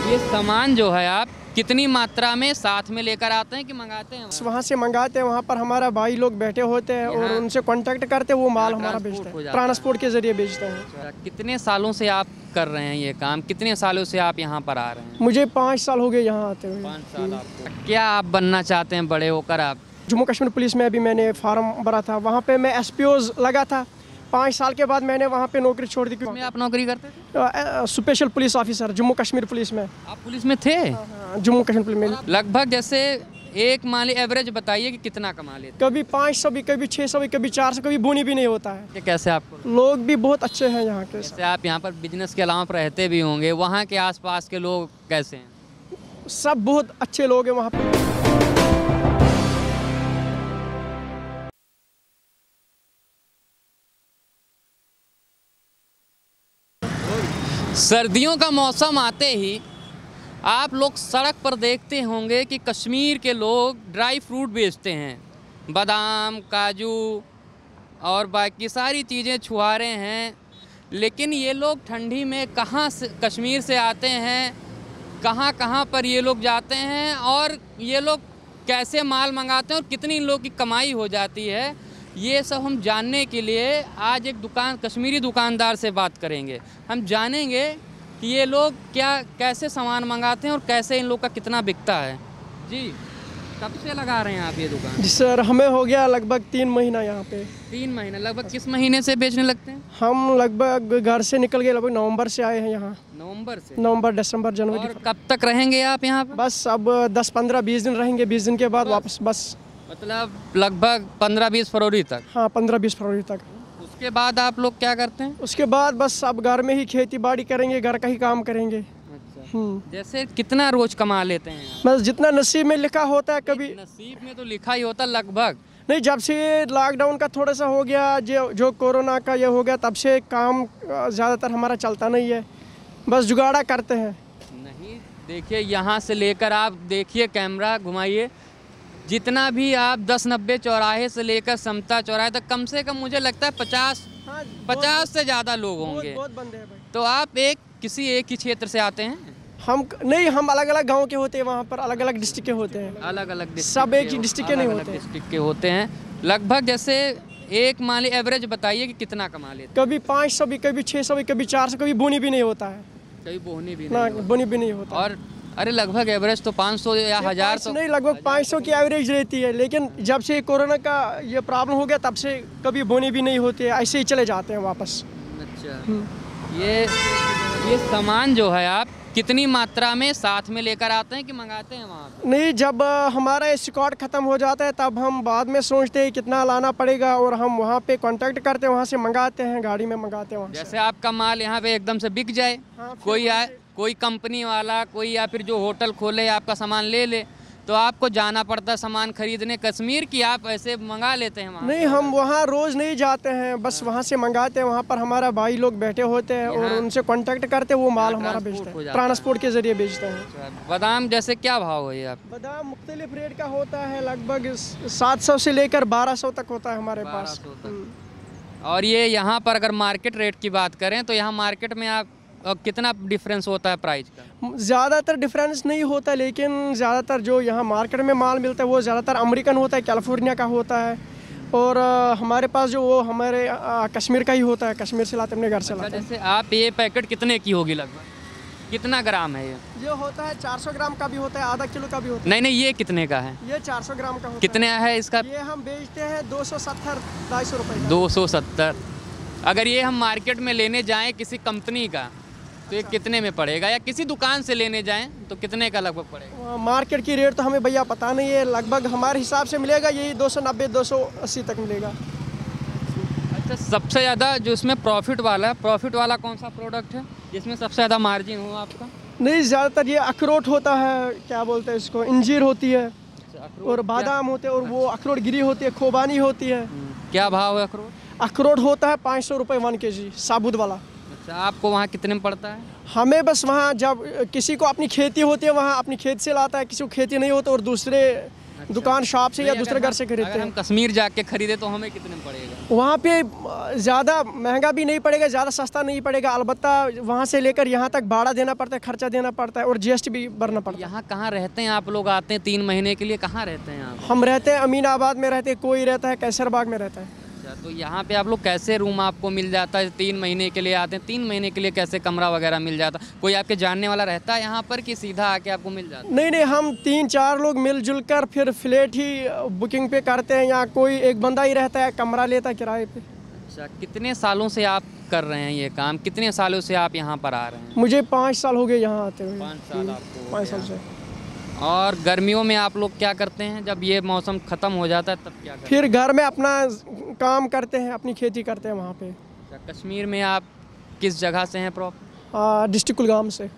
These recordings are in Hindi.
ये सामान जो है आप कितनी मात्रा में साथ में लेकर आते हैं कि मंगाते हैं? वहाँ से मंगाते हैं, वहाँ पर हमारा भाई लोग बैठे होते हैं और उनसे कांटेक्ट करते हैं, वो माल हमारा बेचते हैं, ट्रांसपोर्ट के जरिए बेचते हैं। कितने सालों से आप कर रहे हैं ये काम? कितने सालों से आप यहाँ पर आ रहे हैं? मुझे 5 साल हो गए यहाँ आते हुए। 5 साल आपको। क्या आप बनना चाहते हैं बड़े होकर आप? जम्मू कश्मीर पुलिस में अभी मैंने फार्म भरा था, वहाँ पे मैं SPOs लगा था। 5 साल के बाद मैंने वहाँ पे नौकरी छोड़ दी। में आप नौकरी करते थे? Special police officer Jammu Kashmir police में। आप पुलिस में थे? जम्मू कश्मीर पुलिस में। लगभग जैसे एक मान लीजिए एवरेज बताइए कि कितना कमा लेते? कभी 500 भी, कभी 600 भी, कभी 400, कभी बोनी भी नहीं होता है। कैसे आपको? लोग भी बहुत अच्छे हैं यहाँ के। जैसे आप यहाँ पर बिजनेस के अलावा रहते भी होंगे, वहाँ के आसपास के लोग कैसे हैं? सब बहुत अच्छे लोग हैं वहाँ पे। सर्दियों का मौसम आते ही आप लोग सड़क पर देखते होंगे कि कश्मीर के लोग ड्राई फ्रूट बेचते हैं, बादाम, काजू और बाकी सारी चीज़ें, छुहारे हैं। लेकिन ये लोग ठंडी में कहाँ से कश्मीर से आते हैं, कहाँ पर ये लोग जाते हैं और ये लोग कैसे माल मंगाते हैं और कितनी इन लोगों की कमाई हो जाती है, ये सब हम जानने के लिए आज एक कश्मीरी दुकानदार से बात करेंगे। हम जानेंगे कि ये लोग कैसे सामान मंगाते हैं और कैसे इन लोग का कितना बिकता है। जी, कब से लगा रहे हैं आप ये दुकान? जी सर, हमें हो गया लगभग 3 महीना यहाँ पे। 3 महीना? लगभग किस महीने से बेचने लगते हैं? हम लगभग घर से निकल गए, लगभग नवंबर से आए हैं यहाँ। नवंबर से? नवंबर, दिसंबर, जनवरी। और कब तक रहेंगे आप यहाँ पे? बस अब 10, 15, 20 दिन रहेंगे, 20 दिन के बाद वापस। बस मतलब लगभग 15-20 फरवरी तक? हाँ, 15-20 फरवरी तक। उसके बाद आप लोग क्या करते हैं? उसके बाद बस अब घर में ही खेती बाड़ी करेंगे, घर का ही काम करेंगे। अच्छा। जैसे कितना रोज कमा लेते हैं? बस जितना नसीब में लिखा होता है। कभी नसीब में तो लिखा ही होता लगभग नहीं, जब से लॉकडाउन का थोड़ा सा हो गया, जो कोरोना का ये हो गया, तब से काम ज़्यादातर हमारा चलता नहीं है, बस जुगाड़ा करते हैं। नहीं, देखिए यहाँ से लेकर आप देखिए, कैमरा घुमाइए, जितना भी आप 10-90 चौराहे से लेकर समता चौराहे तक कम से कम मुझे लगता है 50 से ज़्यादा लोग होंगे। बहुत बंदे हैं भाई। तो आप किसी एक ही क्षेत्र से आते हैं? हम नहीं, हम अलग अलग गांव के होते हैं, वहाँ पर अलग अलग डिस्ट्रिक्ट के होते हैं। अलग अलग सब एक ही डिस्ट्रिक्ट के नहीं होते, डिस्ट्रिक्ट के होते हैं। लगभग जैसे एक मान लीजिए एवरेज बताइए कि कितना कमा लेते? कभी 500 भी, कभी 600 भी, कभी 400, कभी बोनी भी नहीं होता है। कभी बोनी भी नहीं, बोनी भी नहीं होता। और अरे लगभग एवरेज तो 500 या 1000 तो नहीं, लगभग 500 की एवरेज रहती है। लेकिन जब से कोरोना का ये प्रॉब्लम हो गया, तब से कभी बोनी भी नहीं होती है, ऐसे ही चले जाते हैं वापस। अच्छा। ये सामान जो है आप कितनी मात्रा में साथ में लेकर आते हैं कि मंगाते हैं वहाँ? नहीं, जब हमारा स्क्वाड ख़त्म हो जाता है तब हम बाद में सोचते हैं कितना लाना पड़ेगा और हम वहाँ पे कांटेक्ट करते हैं, वहाँ से मंगाते हैं, गाड़ी में मंगाते हैं वहाँ। जैसे आपका माल यहाँ पे एकदम से बिक जाए, कोई कंपनी वाला, कोई या फिर जो होटल खोले आपका सामान ले ले, तो आपको जाना पड़ता है सामान खरीदने कश्मीर की, आप ऐसे मंगा लेते हैं वहाँ? नहीं, हम वहाँ रोज़ नहीं जाते हैं, बस वहाँ से मंगाते हैं। वहाँ पर हमारा भाई लोग बैठे होते हैं और उनसे कांटेक्ट करते हैं, वो माल हमारा बेचते हैं, ट्रांसपोर्ट के जरिए बेचते हैं। बादाम जैसे क्या भाव है आप? बादाम मुख्तलिफ रेट का होता है, लगभग 700 से लेकर 1200 तक होता है हमारे पास। और ये यहाँ पर अगर मार्केट रेट की बात करें तो यहाँ मार्केट में आप कितना डिफरेंस होता है प्राइस का? ज़्यादातर डिफरेंस नहीं होता, लेकिन ज़्यादातर जो यहाँ मार्केट में माल मिलता है वो ज़्यादातर अमेरिकन होता है, कैलिफोर्निया का होता है। और हमारे पास जो वो हमारे कश्मीर का ही होता है, कश्मीर से लाते, अपने घर से लाते हैं। जैसे आप ये पैकेट कितने की होगी लगभग? कितना ग्राम है ये? ये होता है 400 ग्राम का भी होता है, आधा किलो का भी होता है। नहीं, ये कितने का है? ये 400 ग्राम का होता है। कितने है इसका? ये हम बेचते हैं 270-250 रुपये। 270। अगर ये हम मार्केट में लेने जाएँ किसी कंपनी का तो ये कितने में पड़ेगा, या किसी दुकान से लेने जाएं तो कितने का लगभग पड़ेगा? मार्केट की रेट तो हमें भैया पता नहीं है, लगभग हमारे हिसाब से मिलेगा यही 290-280 तक मिलेगा। अच्छा, सबसे ज़्यादा जो इसमें प्रॉफिट वाला कौन सा प्रोडक्ट है जिसमें सबसे ज़्यादा मार्जिन हो आपका? नहीं, ज़्यादातर ये अखरोट होता है, क्या बोलते हैं इसको, इंजीर होती है और बादाम होते हैं, और वो अखरोट गिरी होती है, खोबानी होती है। क्या भाव है अखरोट? अखरोट होता है 500 रुपये 1 kg साबुत वाला। अच्छा, आपको वहाँ कितने में पड़ता है? हमें बस वहाँ जब किसी को अपनी खेती होती है वहाँ अपनी खेत से लाता है, किसी को खेती नहीं होता और दूसरे दुकान शॉप से या दूसरे घर से खरीदते हैं। हम कश्मीर जाके खरीदे तो हमें कितने में पड़ेगा? वहाँ पे ज़्यादा महंगा भी नहीं पड़ेगा, ज़्यादा सस्ता नहीं पड़ेगा, अलबत्ता वहाँ से लेकर यहाँ तक भाड़ा देना पड़ता है, खर्चा देना पड़ता है और जीएसटी भी भरना पड़ता है। यहाँ कहाँ रहते हैं आप लोग? आते हैं 3 महीने के लिए, कहाँ रहते हैं आप? हम रहते हैं अमीनाबाद में रहते हैं, कोई रहता है कैसरबाग में रहता है। अच्छा, तो यहाँ पे आप लोग कैसे रूम आपको मिल जाता है? 3 महीने के लिए आते हैं, 3 महीने के लिए कैसे कमरा वगैरह मिल जाता? कोई आपके जानने वाला रहता है यहाँ पर कि सीधा आके आपको मिल जाता है? नहीं, हम 3-4 लोग मिलजुल कर फिर फ्लैट ही बुकिंग पे करते हैं। यहाँ कोई एक बंदा ही रहता है, कमरा लेता है किराए पे। अच्छा, कितने सालों से आप कर रहे हैं ये काम? कितने सालों से आप यहाँ पर आ रहे हैं? मुझे 5 साल हो गए यहाँ आते हुए। 5 साल आपको? 5 साल से। और गर्मियों में आप लोग क्या करते हैं? जब ये मौसम ख़त्म हो जाता है तब क्या करते हैं? फिर घर में अपना काम करते हैं, अपनी खेती करते हैं वहाँ पे। अच्छा, कश्मीर में आप किस जगह से हैं प्रॉपर? डिस्ट्रिक्ट कुलगाम से।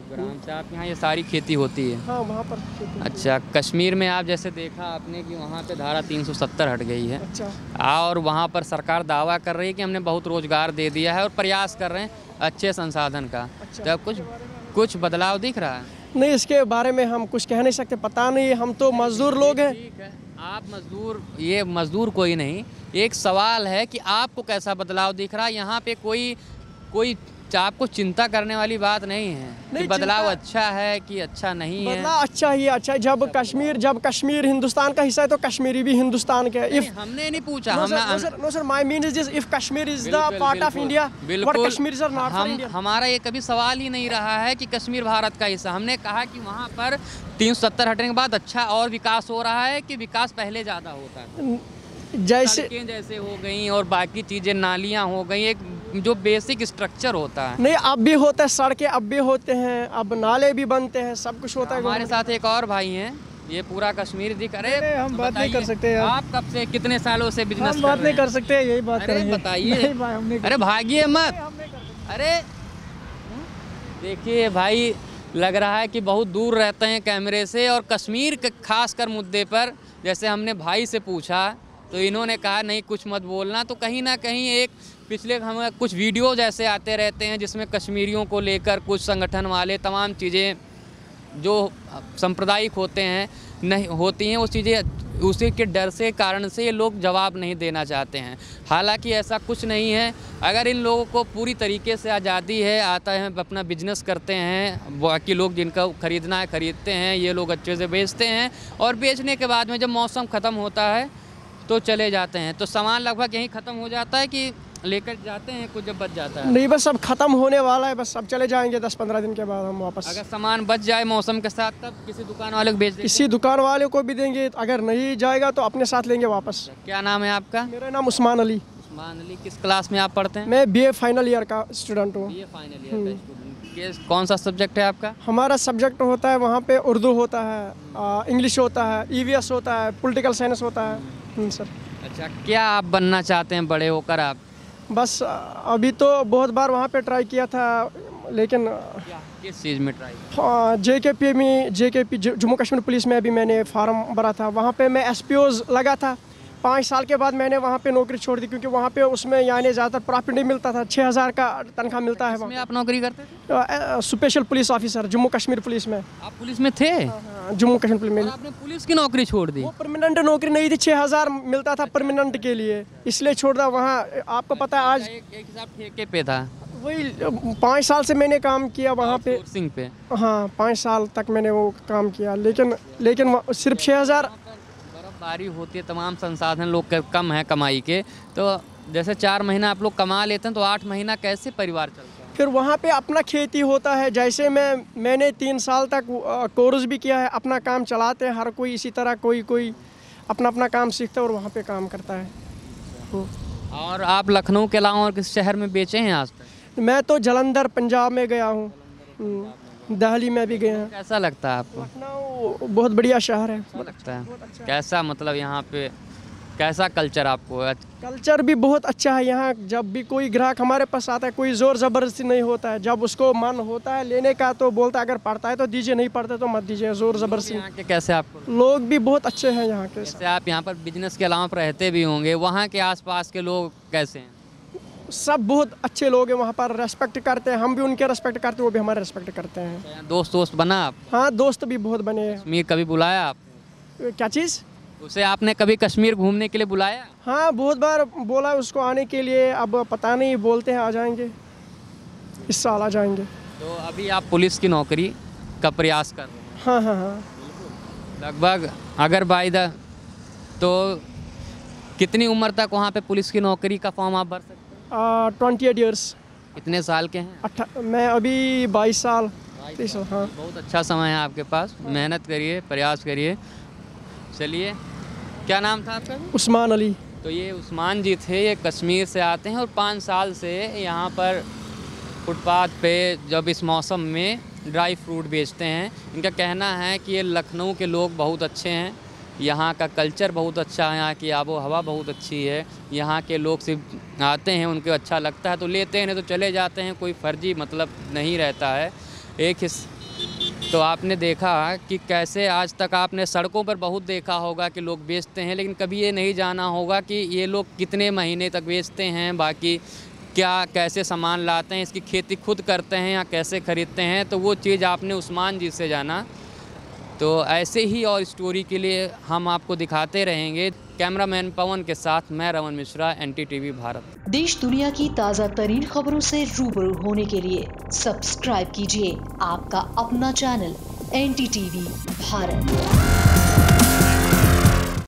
ग्राम से आप यहाँ ये सारी खेती होती है? हाँ, वहाँ पर खेती होती है। अच्छा, कश्मीर में आप जैसे देखा आपने कि वहाँ पे धारा 370 हट गई है। अच्छा। और वहाँ पर सरकार दावा कर रही है कि हमने बहुत रोजगार दे दिया है और प्रयास कर रहे हैं अच्छे संसाधन का। अच्छा। तो अब कुछ बदलाव दिख रहा है? नहीं, इसके बारे में हम कुछ कह नहीं सकते, पता नहीं, हम तो मजदूर लोग हैं। ठीक है, आप मजदूर, ये मजदूर कोई नहीं। एक सवाल है कि आपको कैसा बदलाव दिख रहा है? यहाँ पे कोई आपको चिंता करने वाली बात नहीं है कि नहीं, बदलाव चिंता- अच्छा है कि अच्छा नहीं है? बदलाव अच्छा ही अच्छा है। जब कश्मीर हिंदुस्तान का हिस्सा है तो कश्मीरी भी हिंदुस्तान का है। नहीं, हमने नहीं पूछा। No sir, my mean is this: if Kashmir is the part of India, what Kashmiris are not for India? हमारा ये कभी सवाल ही नहीं रहा है कि कश्मीर भारत का हिस्सा। हमने कहा कि वहाँ पर 370 हटने के बाद अच्छा और विकास हो रहा है कि विकास पहले ज़्यादा होता है? जैसे सड़कें जैसे हो गई और बाकी चीज़ें, नालियाँ हो गई, एक जो बेसिक स्ट्रक्चर होता है। नहीं, अब भी होता है, सड़कें अब भी होते हैं, अब नाले भी बनते हैं, सब कुछ होता है। हमारे साथ एक और भाई हैं, ये पूरा कश्मीर दिख रहे। हम बात नहीं कर सकते यार। आप कब से, कितने सालों से बिजनेस हम बात नहीं कर सकते, यही बात अरे करेंगे। बताइए। नहीं भाई, हम नहीं कर अरे भागिए मत। अरे देखिए भाई, लग रहा है कि बहुत दूर रहते हैं कैमरे से। और कश्मीर के खासकर मुद्दे पर जैसे हमने भाई से पूछा तो इन्होंने कहा नहीं कुछ मत बोलना। तो कहीं ना कहीं एक पिछले हमें कुछ वीडियो जैसे आते रहते हैं जिसमें कश्मीरियों को लेकर कुछ संगठन वाले तमाम चीज़ें जो सांप्रदायिक होते हैं नहीं होती हैं, वो चीज़ें उसी के डर से कारण से ये लोग जवाब नहीं देना चाहते हैं। हालांकि ऐसा कुछ नहीं है। अगर इन लोगों को पूरी तरीके से आज़ादी है, आता है, अपना बिजनेस करते हैं, बाकी लोग जिनका खरीदना है खरीदते हैं, ये लोग अच्छे से बेचते हैं और बेचने के बाद में जब मौसम ख़त्म होता है तो चले जाते हैं। तो सामान लगभग यहीं ख़त्म हो जाता है कि लेकर जाते हैं कुछ जब बच जाता है? नहीं, बस अब खत्म होने वाला है, बस अब चले जाएंगे 10-15 दिन के बाद हम वापस। अगर सामान बच जाए मौसम के साथ तब किसी दुकान वाले को बेच देंगे? किसी दुकान वाले को भी देंगे, अगर नहीं जाएगा तो अपने साथ लेंगे वापस। क्या नाम है आपका? मेरा नाम उस्मान अली। उस्मान अली। किस क्लास में आप पढ़ते हैं? मैं BA फाइनल ईयर का स्टूडेंट हूँ। ये फाइनल ईयर का स्टूडेंट। कौन सा सब्जेक्ट है आपका? हमारा सब्जेक्ट होता है वहाँ पे उर्दू होता है, इंग्लिश होता है, EVS होता है, पॉलिटिकल साइंस होता है। सर। अच्छा, क्या आप बनना चाहते हैं बड़े होकर आप? बस अभी तो बहुत बार वहाँ पे ट्राई किया था, लेकिन किस चीज़ में ट्राई? JKP में, जम्मू कश्मीर पुलिस में भी मैंने फार्म भरा था। वहाँ पे मैं SPOs लगा था। 5 साल के बाद मैंने वहाँ पे नौकरी छोड़ दी क्योंकि वहाँ पे उसमें यानी ज़्यादातर प्रॉफिट नहीं मिलता था। 6000 का तनख्वाह मिलता है इसमें आप नौकरी करते थे? Special police officer Jammu Kashmir police में। आप पुलिस में थे? जम्मू कश्मीर पुलिस में। और आपने पुलिस की नौकरी छोड़ दी? वो परमानेंट नौकरी नहीं थी, 6000 मिलता था परमानेंट के लिए, इसलिए छोड़ दिया। वहाँ आपको पता है आज एक हिसाब ठेके पे था? वही 5 साल से मैंने काम किया वहाँ पे। सिंह पे? हाँ, 5 साल तक मैंने वो काम किया, लेकिन सिर्फ 6000। बर्फबारी होती है, तमाम संसाधन लोग के कम है कमाई के, तो जैसे 4 महीना आप लोग कमा लेते हैं तो 8 महीना कैसे परिवार चलता है? फिर वहाँ पे अपना खेती होता है। जैसे मैंने 3 साल तक कोर्स भी किया है, अपना काम चलाते हैं हर कोई इसी तरह, कोई अपना अपना काम सीखता है और वहाँ पे काम करता है। और आप लखनऊ के अलावा और किस शहर में बेचे हैं आज तक? मैं तो जलंधर पंजाब में गया हूँ, दिल्ली में भी गया हूँ। कैसा लगता है आपको? लखनऊ बहुत बढ़िया शहर है। अच्छा लगता है? कैसा, मतलब यहाँ पे कैसा कल्चर आपको? कल्चर भी बहुत अच्छा है यहाँ। जब भी कोई ग्राहक हमारे पास आता है, कोई ज़ोर ज़बरदस्ती नहीं होता है। जब उसको मन होता है लेने का तो बोलता है, अगर पढ़ता है तो दीजिए, नहीं पढ़ता तो मत दीजिए, ज़ोर ज़बरदस्ती। यहाँ के कैसे आपको? लोग भी बहुत अच्छे हैं यहाँ के। जैसे आप यहाँ पर बिजनेस के अलावा रहते भी होंगे, वहाँ के आसपास के लोग कैसे हैं? सब बहुत अच्छे लोग हैं वहाँ पर, रेस्पेक्ट करते हैं, हम भी उनके रेस्पेक्ट करते हैं, वो भी हमारे रेस्पेक्ट करते हैं। दोस्त बना आप? हाँ, दोस्त भी बहुत बने हैं। कश्मीर कभी बुलाया आप? क्या चीज़? उसे आपने कभी कश्मीर घूमने के लिए बुलाया? हाँ, बहुत बार बोला उसको आने के लिए, अब पता नहीं, बोलते हैं आ जाएंगे, इस साल आ जाएंगे। तो अभी आप पुलिस की नौकरी का प्रयास कर रहे हैं? हाँ हाँ हाँ। लगभग अगर बाय द तो कितनी उम्र तक वहाँ पे पुलिस की नौकरी का फॉर्म आप भर सकते हैं? 28 ईयर्स। कितने साल के हैं? मैं अभी 22 साल। 23 साल, हाँ। बहुत अच्छा समय है आपके पास, मेहनत करिए, प्रयास करिए। चलिए, क्या नाम था आपका? उस्मान अली। तो ये उस्मान जी थे, ये कश्मीर से आते हैं और 5 साल से यहाँ पर फुटपाथ पे जब इस मौसम में ड्राई फ्रूट बेचते हैं। इनका कहना है कि ये लखनऊ के लोग बहुत अच्छे हैं, यहाँ का कल्चर बहुत अच्छा है, यहाँ की आबो हवा बहुत अच्छी है, यहाँ के लोग सिर्फ आते हैं, उनको अच्छा लगता है तो लेते हैं, नहीं तो चले जाते हैं, कोई फर्जी मतलब नहीं रहता है। तो आपने देखा कि कैसे आज तक आपने सड़कों पर बहुत देखा होगा कि लोग बेचते हैं, लेकिन कभी ये नहीं जाना होगा कि ये लोग कितने महीने तक बेचते हैं, बाकी क्या कैसे सामान लाते हैं, इसकी खेती खुद करते हैं या कैसे ख़रीदते हैं, तो वो चीज़ आपने उस्मान जी से जाना। तो ऐसे ही और स्टोरी के लिए हम आपको दिखाते रहेंगे। कैमरामैन पवन के साथ मैं रमन मिश्रा, NTTV भारत। देश दुनिया की ताज़ा तरीन खबरों से रूबरू होने के लिए सब्सक्राइब कीजिए आपका अपना चैनल NTTV भारत।